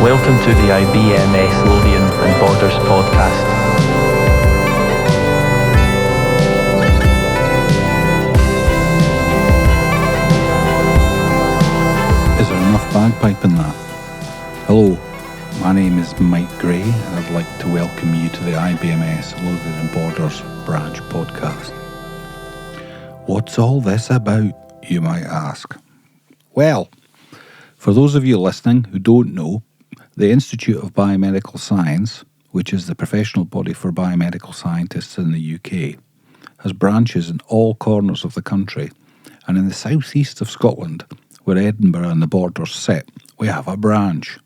Welcome to the IBMS Lothian and Borders podcast. Is there enough bagpipe in that? Hello, my name is Mike Gray and I'd like to welcome you to the IBMS Lothian and Borders branch podcast. What's all this about, you might ask? Well, for those of you listening who don't know, the Institute of Biomedical Science, which is the professional body for biomedical scientists in the UK, has branches in all corners of the country, and in the southeast of Scotland, where Edinburgh and the Borders sit, we have a branch.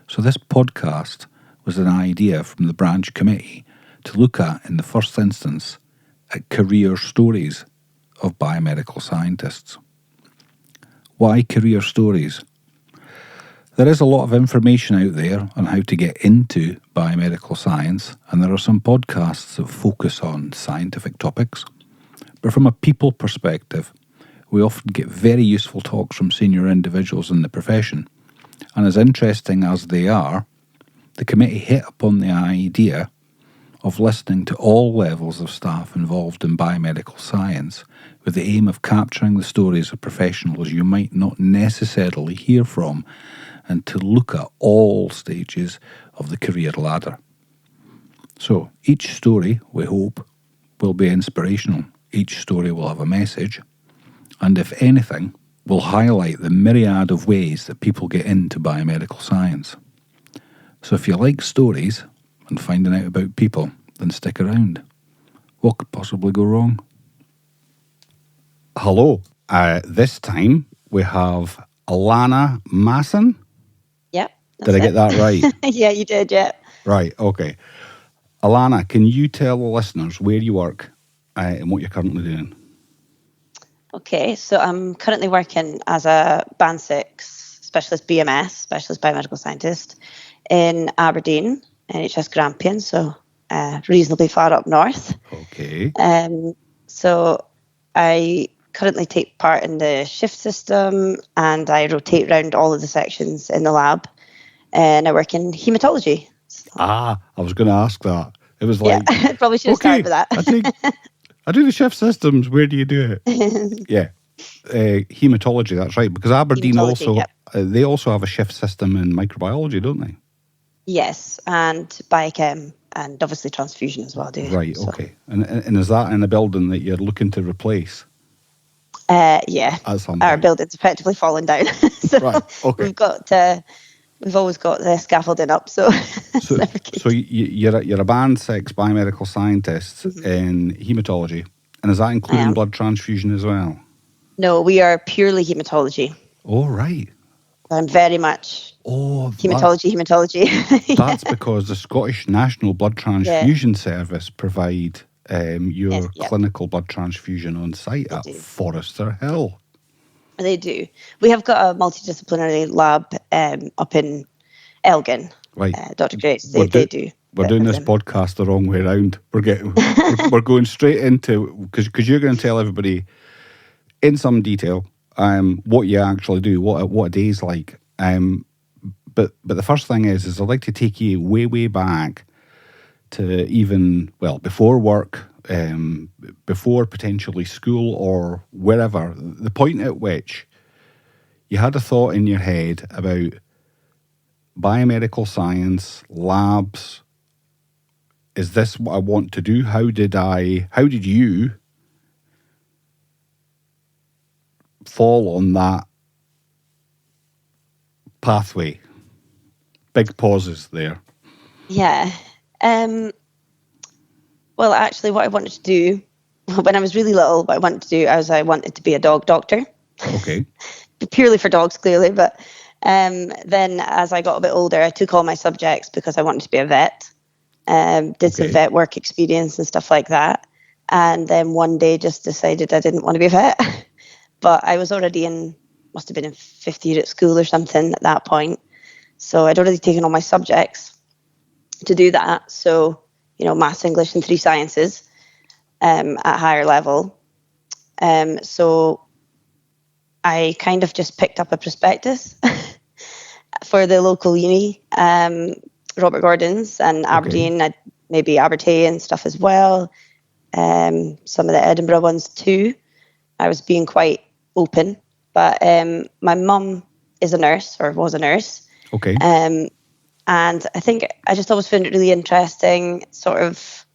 So this podcast was an idea from the branch committee to look at, in the first instance, at career stories of biomedical scientists. Why career stories? There is a lot of information out there on how to get into biomedical science, and there are some podcasts that focus on scientific topics. But from a people perspective, we often get very useful talks from senior individuals in the profession. And as interesting as they are, the committee hit upon the idea of listening to all levels of staff involved in biomedical science with the aim of capturing the stories of professionals you might not necessarily hear from, and to look at all stages of the career ladder. So each story, we hope, will be inspirational. Each story will have a message, and if anything, will highlight the myriad of ways that people get into biomedical science. So if you like stories and finding out about people, then stick around. What could possibly go wrong? Hello. This time we have Alanna Masson. Yep. Did I get that right? Yeah, you did, yeah. Right, okay. Alanna, can you tell the listeners where you work and what you're currently doing? Okay, so I'm currently working as a Band 6 specialist BMS, specialist biomedical scientist, in Aberdeen, NHS Grampian, so reasonably far up north. Okay. So I currently take part in the shift system, and I rotate around all of the sections in the lab, and I work in haematology. I was going to ask that. It was like, yeah, probably should have started with that. I do the shift systems. Where do you do it? Yeah, haematology. That's right. Because Aberdeen they also have a shift system in microbiology, don't they? Yes, and biochem, and obviously transfusion as well, do you? Right. Okay. And is that in a building that you're looking to replace? Yeah, our building's effectively fallen down. So right. Okay. We've always got the scaffolding up, so you're a Band 6 biomedical scientist in haematology, and is that including blood transfusion as well? No, we are purely haematology. Oh, right. I'm very much haematology. That's because the Scottish National Blood Transfusion Service provide your clinical blood transfusion on site at Forrester Hill. They do. We have got a multidisciplinary lab up in Elgin. Right. Dr. Grace, they do. We're doing this podcast the wrong way around. We're going straight into, because you're going to tell everybody in some detail what you actually do, what a day's like. But the first thing is I'd like to take you way back to even, before work, before potentially school or wherever, the point at which you had a thought in your head about biomedical science, labs. Is this what I want to do? How did you fall on that pathway? Big pauses there. Yeah. Well, actually, what I wanted to do when I was really little, I wanted to be a dog doctor. Okay. Purely for dogs, clearly. But then as I got a bit older, I took all my subjects because I wanted to be a vet. Did some vet work experience and stuff like that. And then one day just decided I didn't want to be a vet. But I was already must have been in fifth year at school or something at that point. So I'd already taken all my subjects to do that. So, maths, English, and 3 sciences at higher level. So I kind of just picked up a prospectus for the local uni, Robert Gordon's and Aberdeen, maybe Abertay and stuff as well. Some of the Edinburgh ones too. I was being quite open, but my mum is a nurse, or was a nurse. Okay. And I think I just always found it really interesting, sort of,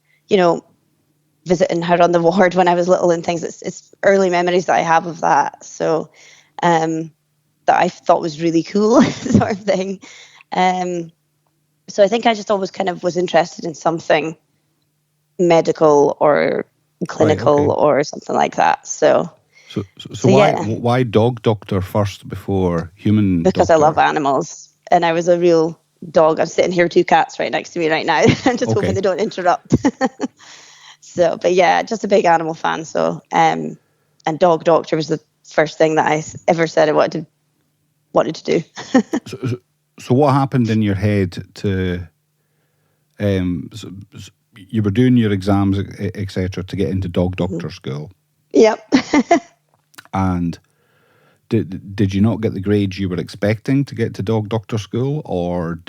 visiting her on the ward when I was little and things. It's early memories that I have of that. So that I thought was really cool sort of thing. So I think I just always kind of was interested in something medical or clinical or something like that. So why dog doctor first before human because doctor? I love animals, and I was a real dog. I'm sitting here, 2 cats right next to me right now. I'm just hoping they don't interrupt. So, but yeah, just a big animal fan. So, and dog doctor was the first thing that I ever said I wanted to do. So what happened in your head to, so you were doing your exams, etc., to get into dog doctor school? Yep. And did you not get the grades you were expecting to get to dog doctor school, or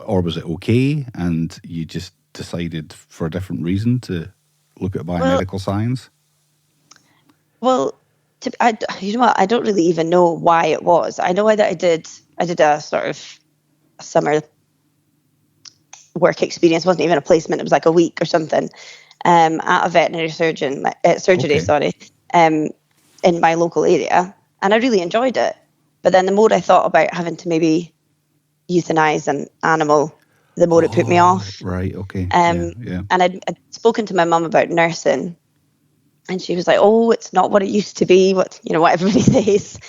or was it okay and you just decided for a different reason to look at biomedical science? Well, you know what? I don't really even know why it was. I know that I did a sort of summer work experience. It wasn't even a placement. It was like a week or something at a veterinary surgery, in my local area. And I really enjoyed it. But then the more I thought about having to maybe euthanize an animal, the more it put me off. Right, okay. And I'd spoken to my mum about nursing, and she was like, "Oh, it's not what it used to be, what everybody says."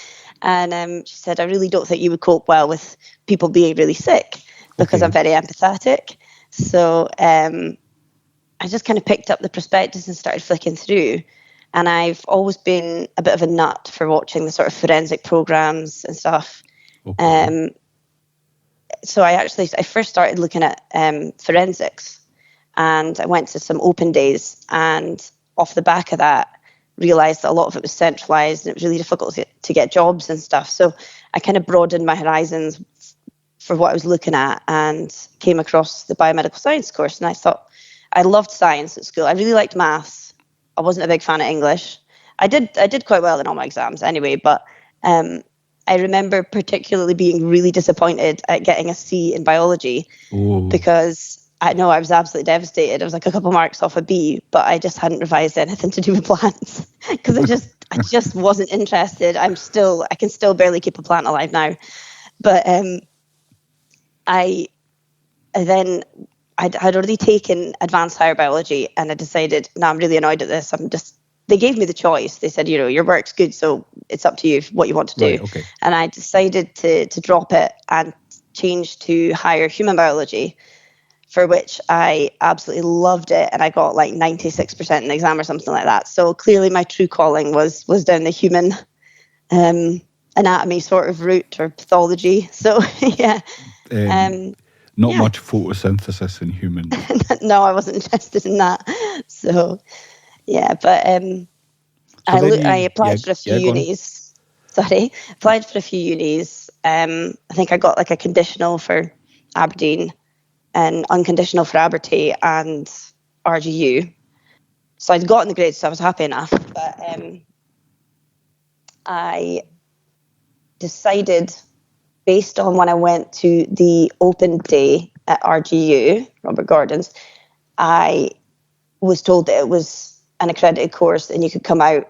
And she said, "I really don't think you would cope well with people being really sick, because I'm very empathetic." So I just kind of picked up the prospectus and started flicking through. And I've always been a bit of a nut for watching the sort of forensic programs and stuff. So I first started looking at forensics, and I went to some open days, and off the back of that realized that a lot of it was centralized and it was really difficult to get jobs and stuff. So I kind of broadened my horizons for what I was looking at, and came across the biomedical science course. And I thought, I loved science at school. I really liked maths. I wasn't a big fan of English. I did quite well in all my exams anyway, but I remember particularly being really disappointed at getting a C in biology. Ooh. Because I know I was absolutely devastated. I was like a couple marks off a B, but I just hadn't revised anything to do with plants because I just wasn't interested. I can still barely keep a plant alive now. But I'd already taken advanced higher biology, and I decided, no, I'm really annoyed at this. They gave me the choice. They said, your work's good, so it's up to you what you want to do. Right, okay. And I decided to drop it and change to higher human biology, for which I absolutely loved it. And I got like 96% in the exam or something like that. So clearly my true calling was down the human anatomy sort of route, or pathology. So, yeah. Not much photosynthesis in humans. No, I wasn't interested in that. So, yeah, but I applied for a few unis. Applied for a few unis. I think I got like a conditional for Aberdeen and unconditional for Abertay and RGU. So I'd gotten the grades, so I was happy enough. But I decided, based on when I went to the open day at RGU, Robert Gordon's, I was told that it was an accredited course and you could come out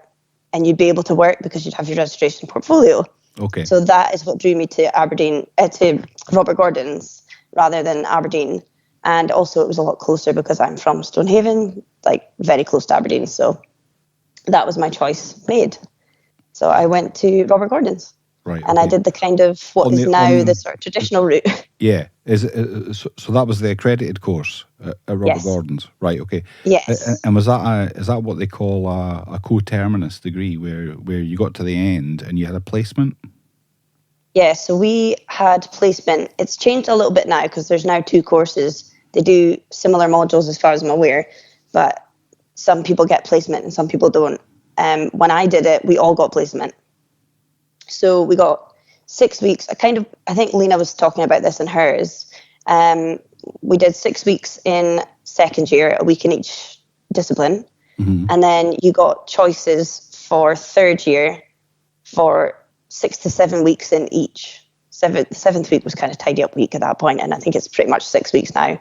and you'd be able to work because you'd have your registration portfolio. Okay. So that is what drew me to to Robert Gordon's rather than Aberdeen. And also it was a lot closer because I'm from Stonehaven, like very close to Aberdeen. So that was my choice made. So I went to Robert Gordon's. Right. And I did the kind of the sort of traditional route. Yeah. So that was the accredited course at Robert Gordon's. Right. Okay. Yes. And is that what they call a coterminous degree, where you got to the end and you had a placement? Yeah. So we had placement. It's changed a little bit now because there's now 2 courses. They do similar modules as far as I'm aware, but some people get placement and some people don't. When I did it, we all got placement. So we got 6 weeks. I think Lena was talking about this in hers. We did 6 weeks in second year, a week in each discipline. And then you got choices for third year for 6 to 7 weeks in each. The seventh week was kind of tidy up week at that point, and I think it's pretty much 6 weeks now.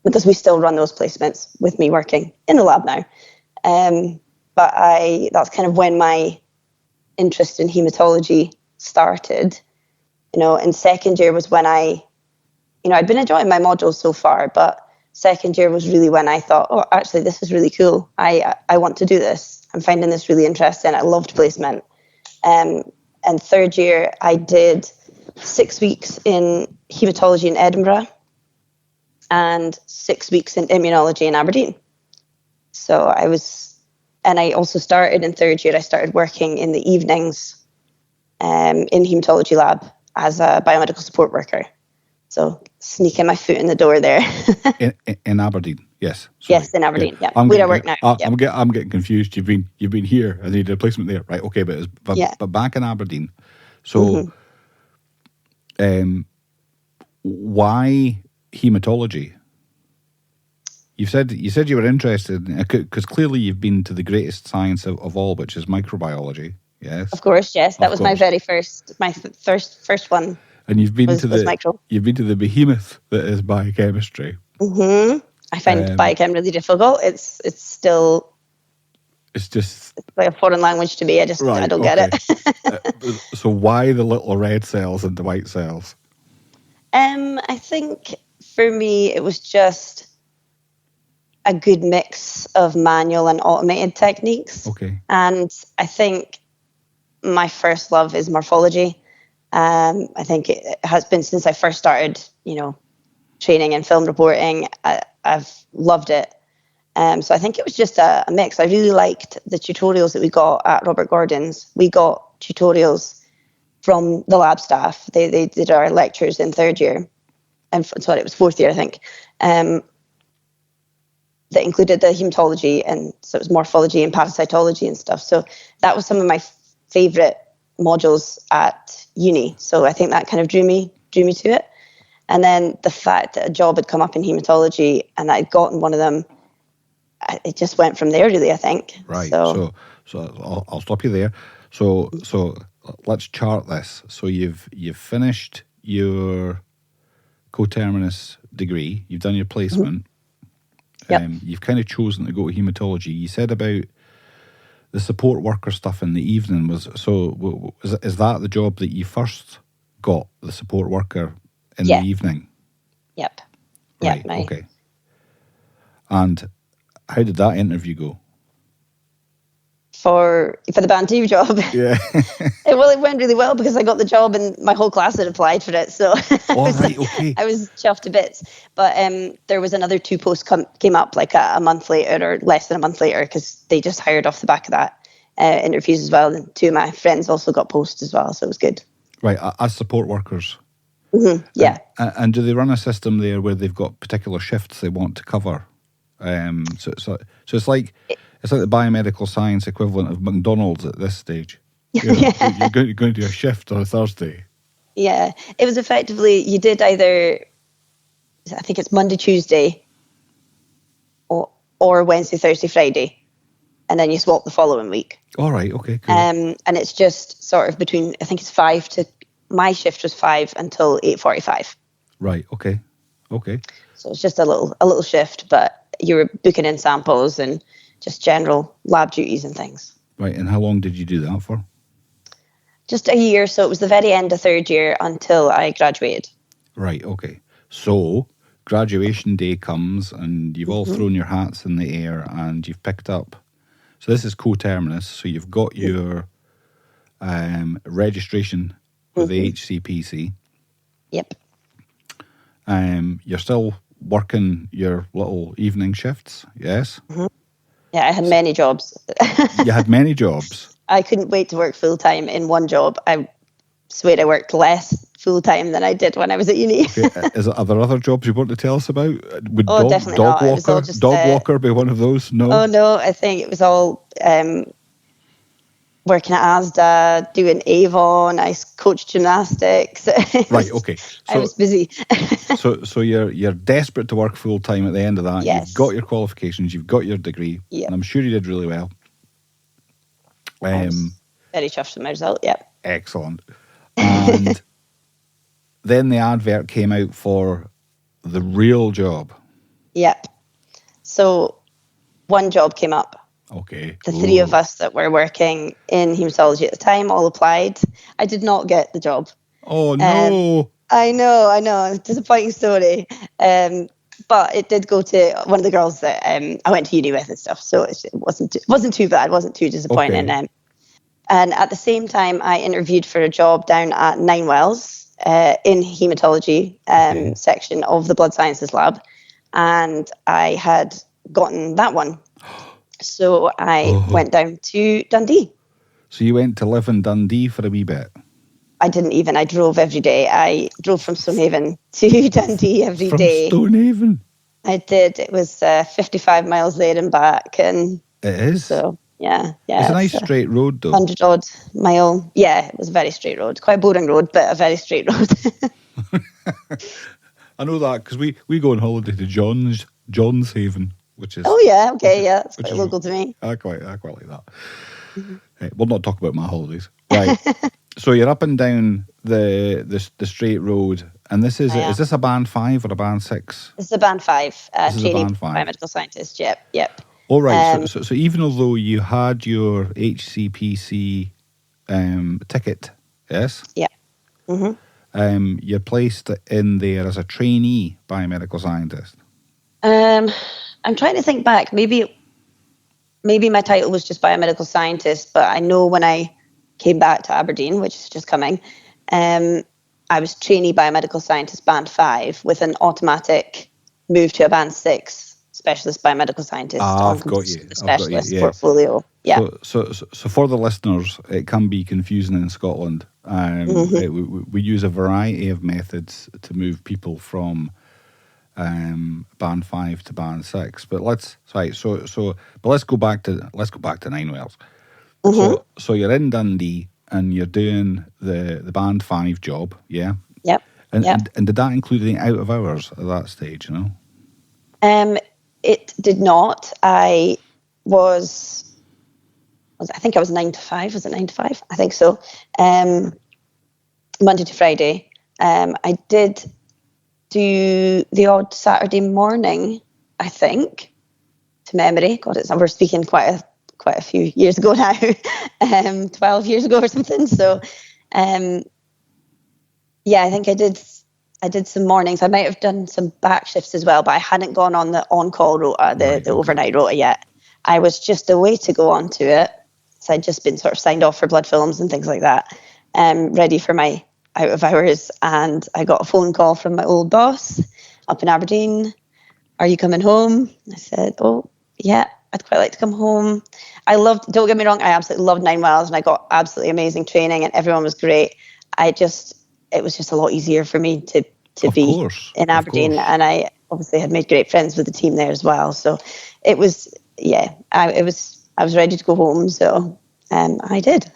Because we still run those placements with me working in the lab now. But that's kind of when my interest in hematology started. In second year was when I'd been enjoying my modules so far, but second year was really when I thought, oh, actually, this is really cool. I want to do this. I'm finding this really interesting. I loved placement. And third year, I did 6 weeks in hematology in Edinburgh and 6 weeks in immunology in Aberdeen. So I also started in third year, I started working in the evenings in hematology lab as a biomedical support worker. So sneaking my foot in the door there. in Aberdeen, yes. Sorry. Yes, in Aberdeen. Yeah. Where I work now. I'm getting confused. You've been here and you did a placement there, right? Okay, but back in Aberdeen. So, why hematology? You said you were interested because clearly you've been to the greatest science of all, which is microbiology. Yes, of course. Yes, that was my very first one. And you've been to the behemoth that is biochemistry. I find biochem really difficult. It's just like a foreign language to me. I don't get it. So why the little red cells and the white cells? I think for me it was just a good mix of manual and automated techniques. Okay. And I think my first love is morphology. I think it has been since I first started, training in film reporting. I've loved it. So I think it was just a mix. I really liked the tutorials that we got at Robert Gordon's. We got tutorials from the lab staff. They did our lectures in third year. It was fourth year, I think. That included the hematology, and so it was morphology and parasitology and stuff. So that was some of my favourite modules at uni. So I think that kind of drew me to it. And then the fact that a job had come up in hematology and I'd gotten one of them, it just went from there, really, I think. Right. So I'll stop you there. So let's chart this. So you've finished your coterminous degree. You've done your placement. Yep. You've kind of chosen to go to hematology. You said about the support worker stuff in the evening. Is that the job that you first got, the support worker in the evening? Yep. Right. Yep, okay. And how did that interview go? For the band 2 job. Yeah. It went really well because I got the job and my whole class had applied for it. So I was chuffed to bits. But there was another 2 posts came up like a month later or less than a month later because they just hired off the back of that interviews as well. And 2 of my friends also got posts as well. So it was good. Right. As support workers. Mm-hmm. Yeah. And do they run a system there where they've got particular shifts they want to cover? So it's like the biomedical science equivalent of McDonald's at this stage. You're going to do a shift on a Thursday. Yeah, it was effectively you did either, I think it's Monday, Tuesday, or Wednesday, Thursday, Friday, and then you swap the following week. All right, okay, cool. And it's just sort of between, I think it's 5 to, my shift was 5 until 8:45. Right, okay. So it's just a little shift, but you were booking in samples and just general lab duties and things. Right, and how long did you do that for? Just a year, so it was the very end of third year until I graduated. Right, okay. So graduation day comes and you've all thrown your hats in the air and you've picked up. So this is coterminous, so you've got your registration with the HCPC. Yep. You're still working your little evening shifts, yes? Mm-hmm. Yeah, I had many jobs. You had many jobs? I couldn't wait to work full-time in one job. I swear I worked less full-time than I did when I was at uni. Okay. Are there other jobs you want to tell us about? Would definitely dog not. It was all just, dog walker be one of those? No? Oh, no, I think it was all working at Asda, doing Avon. I coached gymnastics. Right. Okay. I was busy. so you're desperate to work full time at the end of that. Yes. You've got your qualifications. You've got your degree. Yep. And I'm sure you did really well. I was very chuffed with my result. Yep. Excellent. And then the advert came out for the real job. Yep. So one job came up. Okay. The three of us that were working in haematology at the time all applied. I did not get the job. Oh, no. I know. Disappointing story. But it did go to one of the girls that I went to uni with and stuff. So it wasn't too bad. Wasn't too disappointing. Okay. And at the same time, I interviewed for a job down at Ninewells in haematology section of the blood sciences lab. And I had gotten that one. So I went down to Dundee. So you went to live in Dundee for a wee bit? I didn't even. I drove every day. I drove from Stonehaven to Dundee every day. From Stonehaven? I did. It was 55 miles there and back. And it is? So, yeah. It's a nice straight road, though. 100 odd mile. Yeah, it was a very straight road. Quite a boring road, but a very straight road. I know that because we go on holiday to John's Haven, which is... Oh, yeah. Okay, yeah. It's quite local to me. I quite like that. Mm-hmm. We'll not talk about my holidays. Right. So you're up and down the straight road, and is this a band 5 or a band 6? This is a band 5. This is a trainee band 5. biomedical scientist. Yep. All right. So even although you had your HCPC ticket, yes? Yeah. Mm-hmm. You're placed in there as a trainee biomedical scientist. I'm trying to think back. Maybe my title was just biomedical scientist, but I know when I came back to Aberdeen, which is just coming, I was trainee biomedical scientist band 5 with an automatic move to a band 6 specialist biomedical scientist. I've got you. The specialist portfolio. Yeah. So for the listeners, it can be confusing in Scotland. We use a variety of methods to move people from band 5 to band 6. But let's go back to Ninewells. Mm-hmm. So you're in Dundee and you're doing the band 5 job, yeah? Yep. And did that include any out of hours at that stage, you know? It did not. I think I was 9 to 5. Was it 9 to 5? I think so. Monday to Friday. I did do the odd Saturday morning, I think, to memory. God, we're speaking quite a few years ago now, 12 years ago or something. So, I think I did some mornings. I might have done some back shifts as well, but I hadn't gone on the on-call rota, the overnight rota yet. I was just a way to go onto it. So I'd just been sort of signed off for blood films and things like that, ready for my out of hours. And I got a phone call from my old boss up in Aberdeen. Are you coming home? I said, oh, yeah, I'd quite like to come home. Don't get me wrong, I absolutely loved Ninewells and I got absolutely amazing training and everyone was great. It was just a lot easier for me to be in Aberdeen, and I obviously had made great friends with the team there as well. So it was, I was ready to go home. So I did.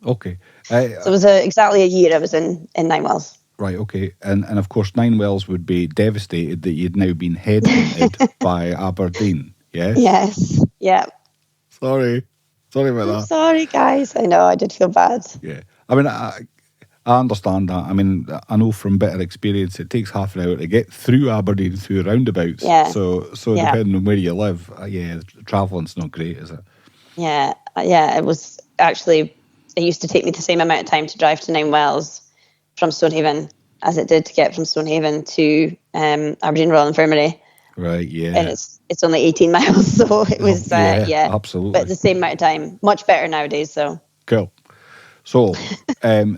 Okay. So it was exactly a year I was in Ninewells. Right, okay. And of course, Ninewells would be devastated that you'd now been headhunted by Aberdeen, yes? Yes, yeah. Sorry about that. Sorry, guys. I know, I did feel bad. Yeah. I mean, I understand that. I mean, I know from bitter experience, it takes half an hour to get through Aberdeen through roundabouts. Yeah. So depending on where you live, travelling's not great, is it? Yeah. It was actually, it used to take me the same amount of time to drive to Ninewells from Stonehaven as it did to get from Stonehaven to Aberdeen Royal Infirmary. Right, yeah. And it's only 18 miles, so it was, absolutely. But the same amount of time. Much better nowadays, so. Cool. So,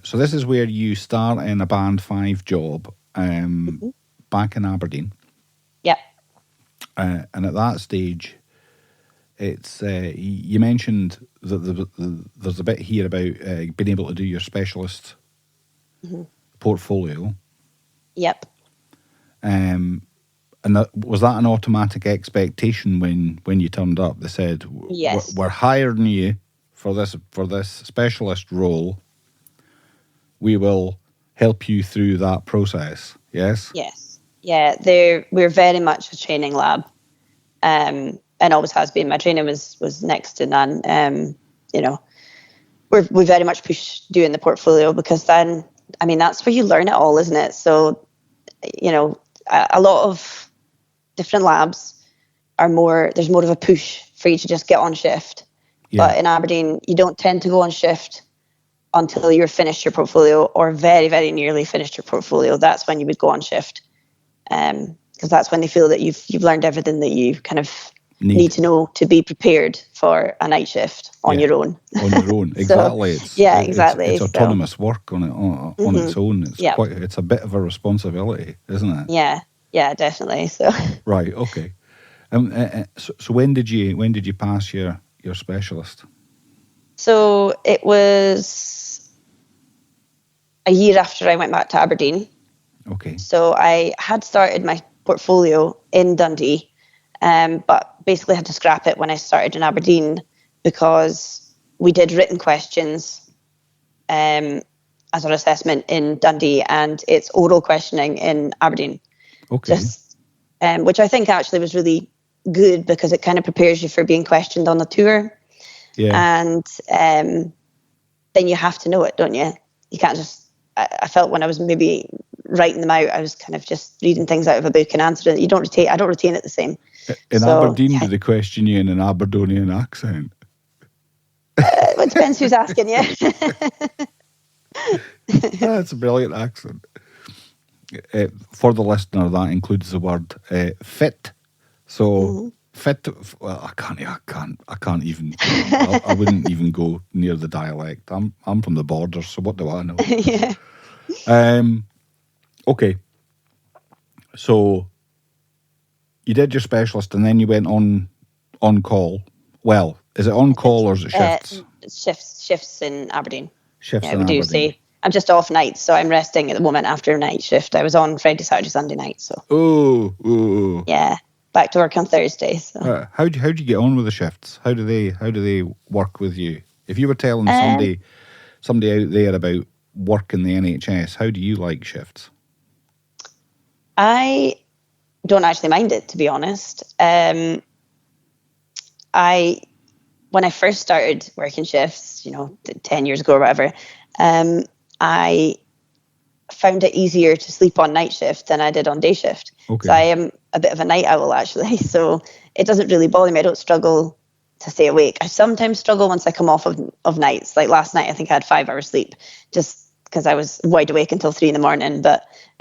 so this is where you start in a band 5 job back in Aberdeen. Yeah. And at that stage, it's you mentioned that there's a bit here about being able to do your specialist portfolio. Yep. And was that an automatic expectation when you turned up? They said, yes, we're hiring you for this specialist role, we will help you through that process. Yes. Yes. Yeah. We're very much a training lab, and always has been. My training was next to none. You know, we very much push doing the portfolio, because then, I mean, that's where you learn it all, isn't it? So, you know, a lot of different labs there's more of a push for you to just get on shift. Yeah. But in Aberdeen, you don't tend to go on shift until you're finished your portfolio, or very, very nearly finished your portfolio. That's when you would go on shift. Because that's when they feel that you've learned everything that you kind of need to know to be prepared for a night shift on your own. On your own, exactly. Exactly. It's autonomous work on its own. It's a bit of a responsibility, isn't it? Yeah, definitely. So right, okay. So when did you pass your specialist? So it was a year after I went back to Aberdeen. Okay. So I had started my portfolio in Dundee, but basically had to scrap it when I started in Aberdeen, because we did written questions as our assessment in Dundee, and it's oral questioning in Aberdeen. Okay. Which I think actually was really good, because it kind of prepares you for being questioned on the tour. Yeah. And then you have to know it, don't you? You can't just... I felt when I was maybe writing them out, I was kind of just reading things out of a book and answering it. I don't retain it the same. In Aberdeen, do they question you in an Aberdonian accent? It depends who's asking you. That's a brilliant accent. For the listener, that includes the word fit. So fit. Well, I can't even. I wouldn't even go near the dialect. I'm from the borders, so what do I know? Yeah. Okay. So you did your specialist, and then you went on call. Well, is it on call or is it shifts? Shifts in Aberdeen. Shifts in we Aberdeen. do say I'm just off nights, so I'm resting at the moment after a night shift. I was on Friday, Saturday, Sunday night. So. Oh. Yeah, back to work on Thursday. So. How do you get on with the shifts? How do they work with you? If you were telling somebody out there about work in the NHS, how do you like shifts? I don't actually mind it, to be honest. When I first started working shifts, 10 years ago or whatever, I found it easier to sleep on night shift than I did on day shift. Okay. So I am a bit of a night owl, actually. So it doesn't really bother me. I don't struggle to stay awake. I sometimes struggle once I come off of nights. Like last night, I think I had 5 hours sleep just because I was wide awake until 3 a.m.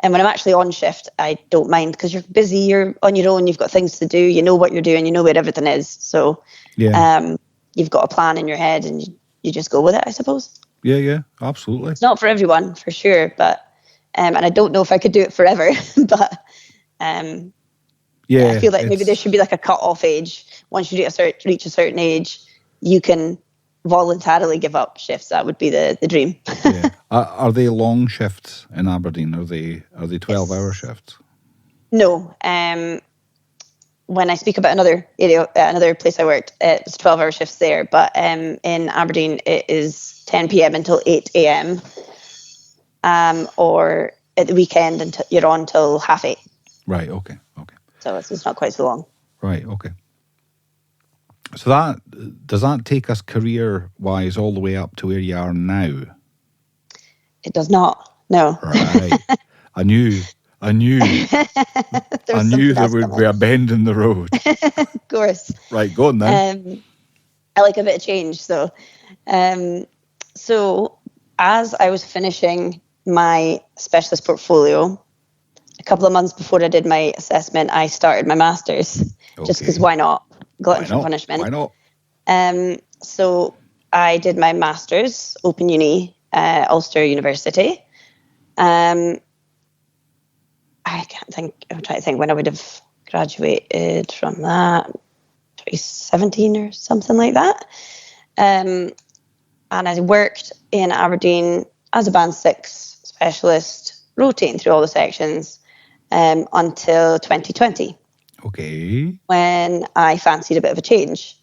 And when I'm actually on shift, I don't mind, because you're busy, you're on your own, you've got things to do, you know what you're doing, you know where everything is. So you've got a plan in your head, and you just go with it, I suppose. Yeah, absolutely. It's not for everyone, for sure, but and I don't know if I could do it forever, but I feel like maybe there should be like a cut-off age. Once you reach a certain age, you can voluntarily give up shifts. That would be the dream. Yeah. Are they long shifts in Aberdeen? Are they 12-hour shifts? No. When I speak about another place I worked, it was 12-hour shifts there. But in Aberdeen, it is 10 p.m. until 8 a.m. Or at the weekend until you're on till 8:30. Right. Okay. So it's not quite so long. Right. Okay. So does that take us career-wise all the way up to where you are now? It does not. No. Right. I knew there would be a bend in the road. Of course. Right, go on then. I like a bit of change. So as I was finishing my specialist portfolio, a couple of months before I did my assessment, I started my master's. Just because why not? Glutton for punishment. Why not? So I did my master's, Open Uni, Ulster University. I'm trying to think when I would have graduated from that, 2017 or something like that. And I worked in Aberdeen as a Band 6 specialist, rotating through all the sections until 2020. Okay. When I fancied a bit of a change.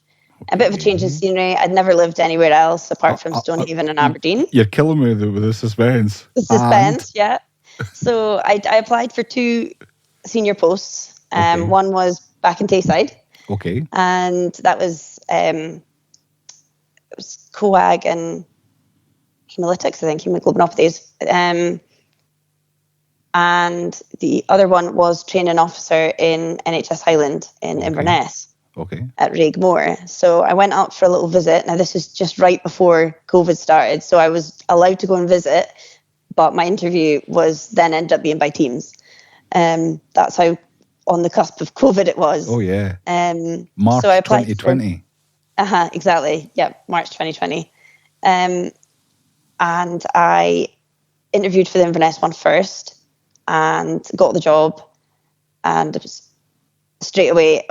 A bit of a change in scenery. I'd never lived anywhere else apart from Stonehaven and Aberdeen. You're killing me with the suspense. The suspense, yeah. So I applied for 2 senior posts. One was back in Tayside. Okay. And that was it was coag and hemolytics, I think, hemoglobinopathies. And the other one was training officer in NHS Highland in Inverness. Okay. At Raigmore. So I went up for a little visit. Now, this is just right before COVID started. So I was allowed to go and visit, but my interview was then ended up being by Teams. That's how on the cusp of COVID it was. Oh, yeah. March so I 2020. Exactly. Yeah, March 2020. And I interviewed for the Inverness one first and got the job. And it was straight away,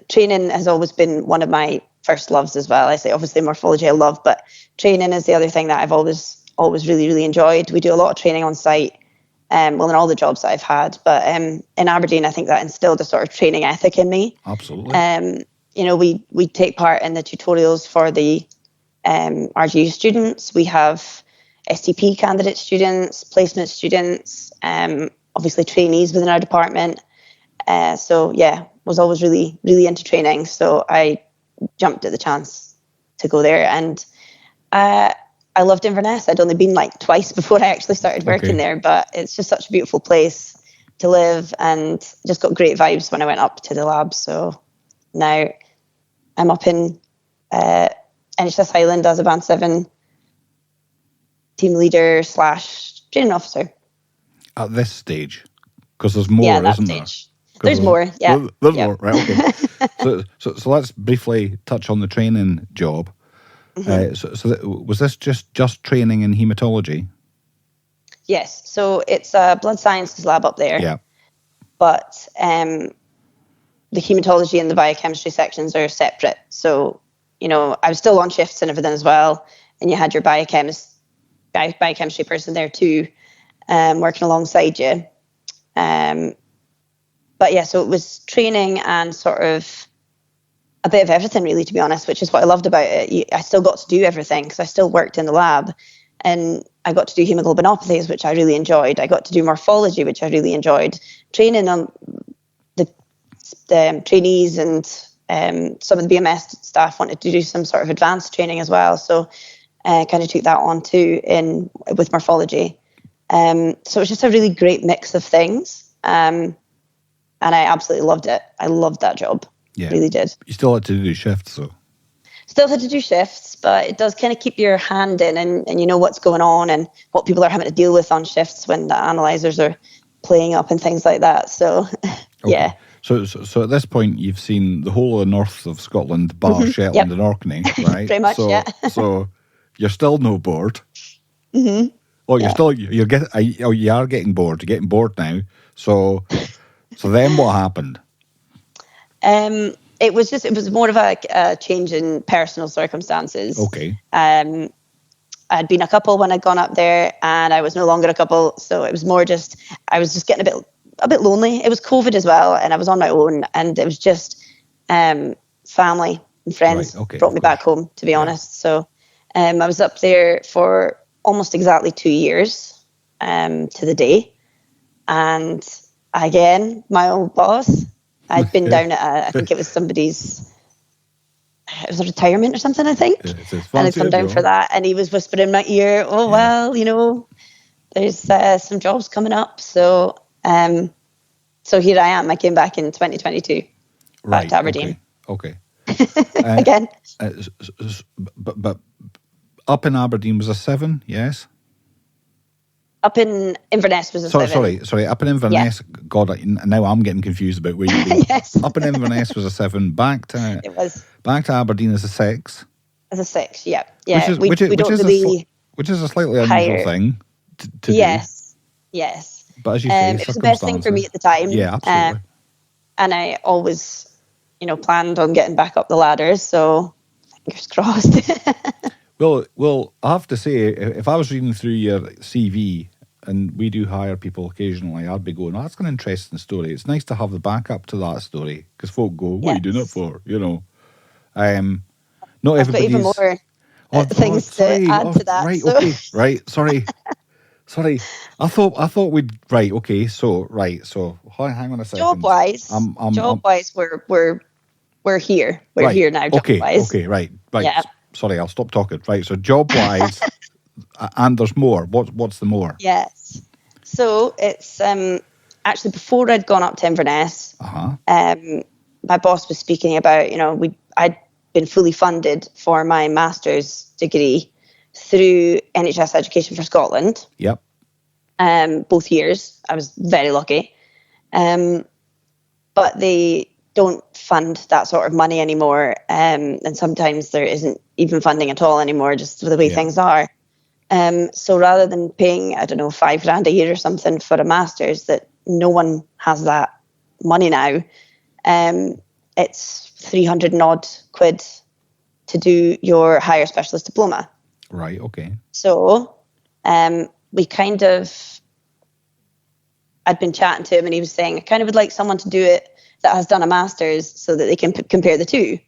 training has always been one of my first loves as well. I say obviously morphology I love, but training is the other thing that I've always really, really enjoyed. We do a lot of training on site, in all the jobs that I've had. But in Aberdeen, I think that instilled a sort of training ethic in me. Absolutely. We take part in the tutorials for the RGU students. We have STP candidate students, placement students, obviously trainees within our department. Was always really, really into training. So I jumped at the chance to go there. And I loved Inverness. I'd only been like twice before I actually started working there, but it's just such a beautiful place to live and just got great vibes when I went up to the lab. So now I'm up in NHS Highland as a Band 7 team leader / training officer. At this stage? Because there's more, isn't there? There's more, yeah. There's more, right, okay. so let's briefly touch on the training job. Was this just training in haematology? Yes, so it's a blood sciences lab up there. Yeah. But the haematology and the biochemistry sections are separate. So, I was still on shifts and everything as well. And you had your biochemistry person there too, working alongside you. But yeah, so it was training and sort of a bit of everything really, to be honest, which is what I loved about it. I still got to do everything because I still worked in the lab, and I got to do hemoglobinopathies, which I really enjoyed. I got to do morphology, which I really enjoyed. Training on the trainees and some of the BMS staff wanted to do some sort of advanced training as well. So I kind of took that on too with morphology. So it was just a really great mix of things. And I absolutely loved it. I loved that job. Yeah. Really did. You still had to do shifts, though. Still had to do shifts, but it does kind of keep your hand in and you know what's going on and what people are having to deal with on shifts when the analyzers are playing up and things like that. So, yeah. So at this point, you've seen the whole of the north of Scotland, bar Shetland and Orkney, right? Pretty much, yeah. So you're still no bored. Mm-hmm. Well, you are getting bored. You're getting bored now. So then what happened? It was more of a change in personal circumstances. Okay. I'd been a couple when I'd gone up there, and I was no longer a couple. So it was more just I was just getting a bit lonely. It was COVID as well, and I was on my own, and it was just family and friends brought me back home, to be honest. So I was up there for almost exactly 2 years to the day, and again, my old boss. I'd been down at I think it was somebody's. It was a retirement or something, I think. And I'd come down for that, and he was whispering in my ear, "Oh well, there's some jobs coming up." So, so here I am. I came back in 2022, back to Aberdeen. Okay. Again. But up in Aberdeen was a 7, yes. Up in Inverness was a 7. Sorry. Up in Inverness, God, now I'm getting confused about where you've been. Yes. Up in Inverness was a 7. Back to Aberdeen as a 6. As a 6, yeah. Which is a slightly unusual thing to do. Yes. But as you say, it was the best thing for me at the time. Yeah, absolutely. And I always, planned on getting back up the ladder. So fingers crossed. Well, I have to say, if I was reading through your CV, and we do hire people occasionally, I'd be going, that's an interesting story. It's nice to have the backup to that story, because folk go, what are you doing it for, Not I've got even everybody's. more things to Sorry. add to that. Right. So Okay. Right. Sorry. Sorry. I thought we'd. Right. Okay. So hang on a second. job wise, we're here. We're Right. here now. Job Okay. wise, Okay. Right. yeah, Sorry. I'll stop talking. Right. So job wise, and there's more. What's the more? yes. So it's actually before I'd gone up to Inverness. My boss was speaking about, I'd been fully funded for my master's degree through NHS Education for Scotland. Yep. Both years. I was very lucky. But they don't fund that sort of money anymore. And sometimes there isn't even funding at all anymore, just the way things are. So rather than paying, I don't know, $5,000 a year or something for a master's, that no one has that money now. It's 300 and odd quid to do your higher specialist diploma. Right. Okay. So we kind of, I'd been chatting to him and he was saying, I kind of would like someone to do it that has done a master's so that they can compare the two.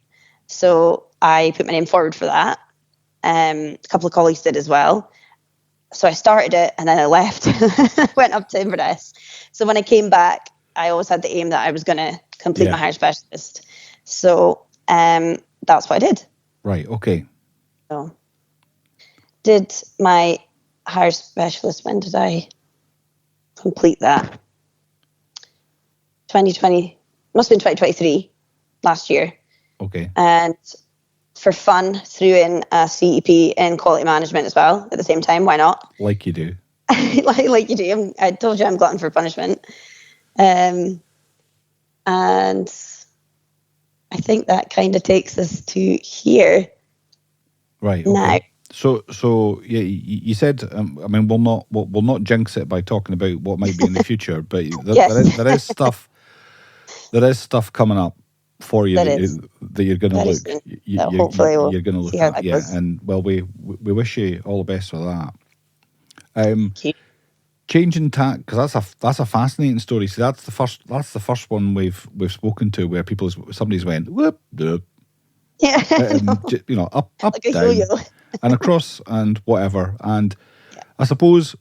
So I put my name forward for that. A couple of colleagues did as well. So I started it and then I left, went up to Inverness. So when I came back, I always had the aim that I was going to complete my higher specialist. So that's what I did. Right. Okay. So did my higher specialist. When did I complete that? 2020, must have been 2023, last year. Okay. And for fun, threw in a CEP in quality management as well at the same time. Why not? Like you do. like you do. I told you I'm glutton for punishment. And I think that kind of takes us to here. Right. Okay. Now. So yeah, you said. I mean, we'll not jinx it by talking about what might be in the future, but there is stuff. There is stuff coming up for you that you're going to look. Hopefully, you're going to look at. Goes. And well, we wish you all the best for that. Changing tack, because that's a fascinating story. See, that's the first one we've spoken to where somebody's went whoop, whoop. Yeah, up like down and across and whatever. And I suppose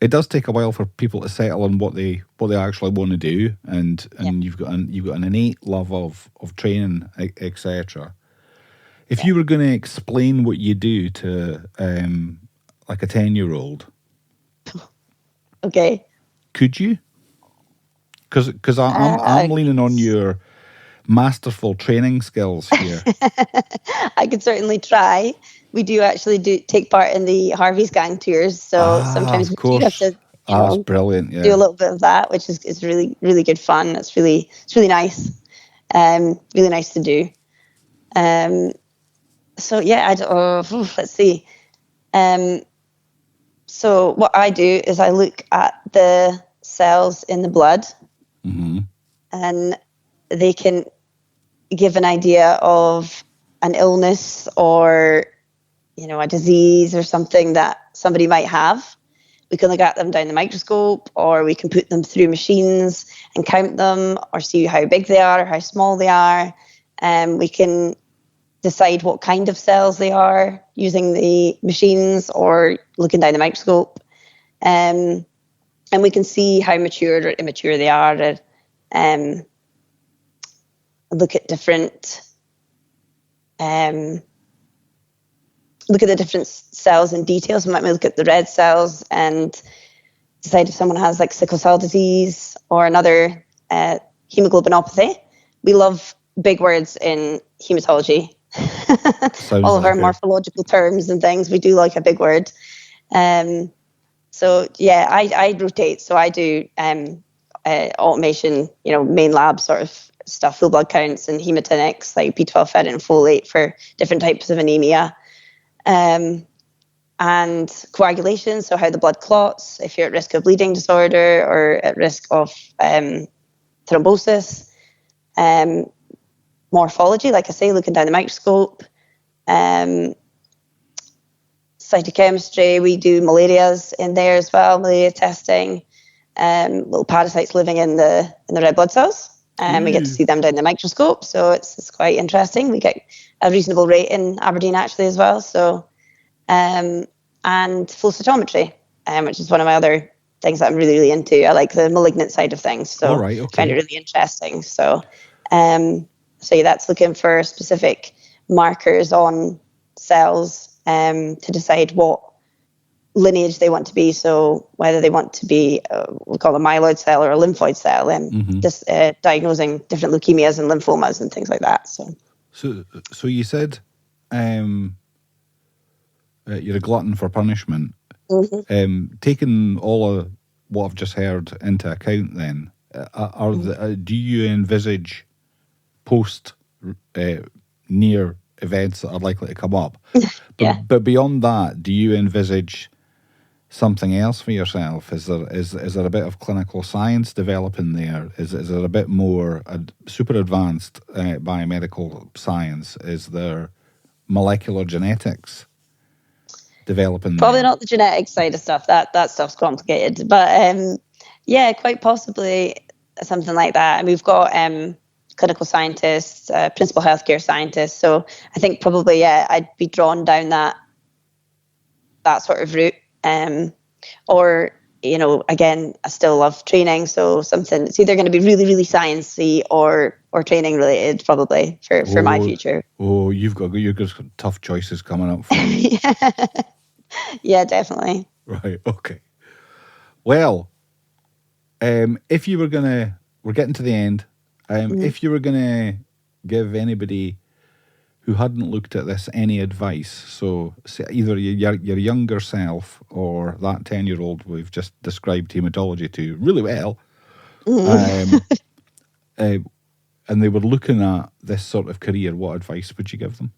it does take a while for people to settle on what they actually want to do, and you've got an innate love of training, etc. If you were going to explain what you do to like a 10-year-old, okay, could you? Because I'm leaning on your masterful training skills here. I could certainly try. We do actually take part in the Harvey's Gang tours, so sometimes we do have to, that's brilliant. Yeah, do a little bit of that, which is really, really good fun. It's really nice, really nice to do. So yeah, let's see. So what I do is I look at the cells in the blood, and they can give an idea of an illness or, a disease or something that somebody might have. We can look at them down the microscope, or we can put them through machines and count them, or see how big they are or how small they are. We can decide what kind of cells they are using the machines or looking down the microscope. And we can see how mature or immature they are, or look at different the different cells in detail. So we might look at the red cells and decide if someone has like sickle cell disease or another hemoglobinopathy. We love big words in hematology. All of our morphological terms and things, we do like a big word. So yeah, I rotate. So I do automation, main lab sort of stuff, full blood counts and hematinics, like B12, ferritin, and folate for different types of anemia. And coagulation, so how the blood clots, if you're at risk of bleeding disorder or at risk of thrombosis. Morphology, like I say, looking down the microscope. Cytochemistry, we do malarias in there as well, malaria testing. Little parasites living in the red blood cells. We get to see them down the microscope, so it's quite interesting. We get a reasonable rate in Aberdeen actually as well. So, and flow cytometry, which is one of my other things that I'm really, really into. I like the malignant side of things, so All right, I okay. find it really interesting. So, so yeah, that's looking for specific markers on cells to decide what lineage they want to be. So whether they want to be, we call a myeloid cell or a lymphoid cell, and just diagnosing different leukemias and lymphomas and things like that. So you said you're a glutton for punishment. Taking all of what I've just heard into account, then do you envisage post near events that are likely to come up? Yeah. But beyond that, do you envisage something else for yourself? Is there a bit of clinical science developing there? Is there a bit more super advanced biomedical science? Is there molecular genetics developing Probably there? not the genetic side of stuff. That stuff's complicated. But yeah, quite possibly something like that. And we've got clinical scientists, principal healthcare scientists. So I think probably, yeah, I'd be drawn down that sort of route. Or, you know, again, I still love training. So something, it's either going to be really, really sciencey or training related, probably for my future. Oh, you've got tough choices coming up for you. Yeah, definitely. Right, okay. Well, if you were we're getting to the end. If you were gonna give anybody who hadn't looked at this any advice, so either your younger self or that 10-year-old we've just described hematology to really well, and they were looking at this sort of career, what advice would you give them?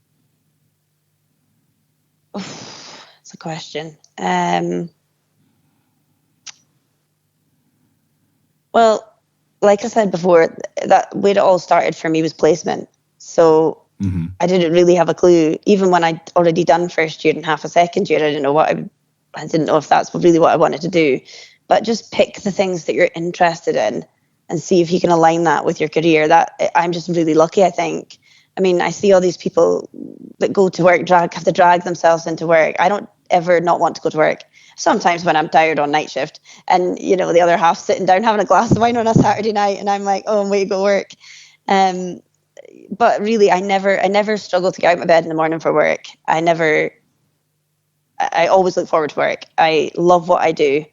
That's a question. Well, like I said before, that where it all started for me was placement. So I didn't really have a clue. Even when I'd already done first year and half a second year, I didn't know I didn't know if that's really what I wanted to do. But just pick the things that you're interested in and see if you can align that with your career. That I'm just really lucky, I think. I mean, I see all these people that go to work, have to drag themselves into work. I don't ever not want to go to work. Sometimes when I'm tired on night shift and, you know, the other half sitting down having a glass of wine on a Saturday night and I'm like, oh, I'm way to go work. But really, I never struggle to get out of my bed in the morning for work. I always look forward to work. I love what I do.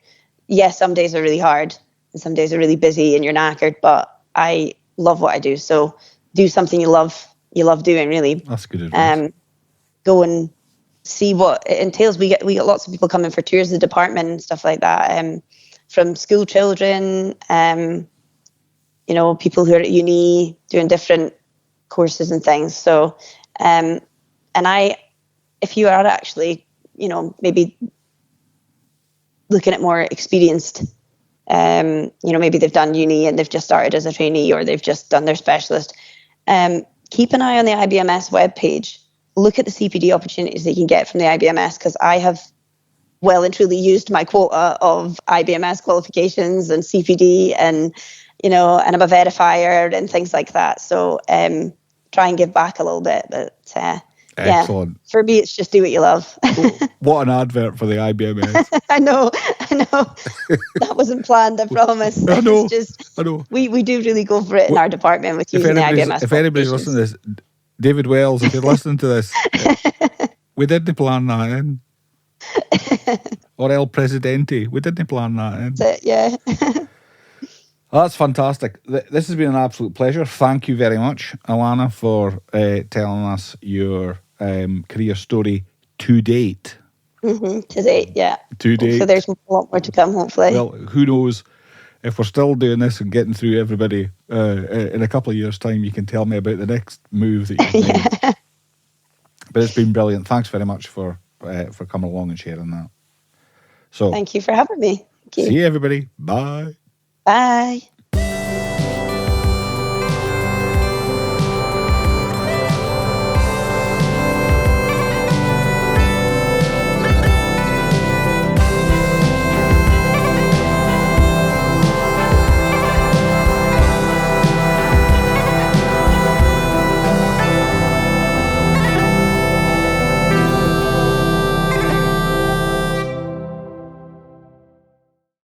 Yes, some days are really hard and some days are really busy and you're knackered, but I love what I do. So do something you love doing, really. That's good advice. Go and see what it entails. We get lots of people coming for tours of the department and stuff like that. From school children, you know, people who are at uni doing different courses and things. So, if you are actually, you know, maybe looking at more experienced, you know, maybe they've done uni and they've just started as a trainee or they've just done their specialist, keep an eye on the IBMS webpage. Look at the CPD opportunities that you can get from the IBMS, because I have well and truly used my quota of IBMS qualifications and CPD and, you know, and I'm a verifier and things like that. So try and give back a little bit. But excellent. Yeah, for me, it's just do what you love. What an advert for the IBMS. I know. That wasn't planned, I promise. I know. It's just, I know. We do really go for it in our department with using the IBMS. If anybody's listening to this, David Wells, if you're listening to this, we didn't plan that in. Or El Presidente, we didn't plan that in. That's it, yeah. That's fantastic. This has been an absolute pleasure. Thank you very much, Alanna, for telling us your career story to date. To date, yeah. To date. So there's a lot more to come, hopefully. Well, who knows? If we're still doing this and getting through everybody, in a couple of years' time, you can tell me about the next move that you've made. But it's been brilliant. Thanks very much for coming along and sharing that. So, thank you for having me. Thank you. See you, everybody. Bye. Bye.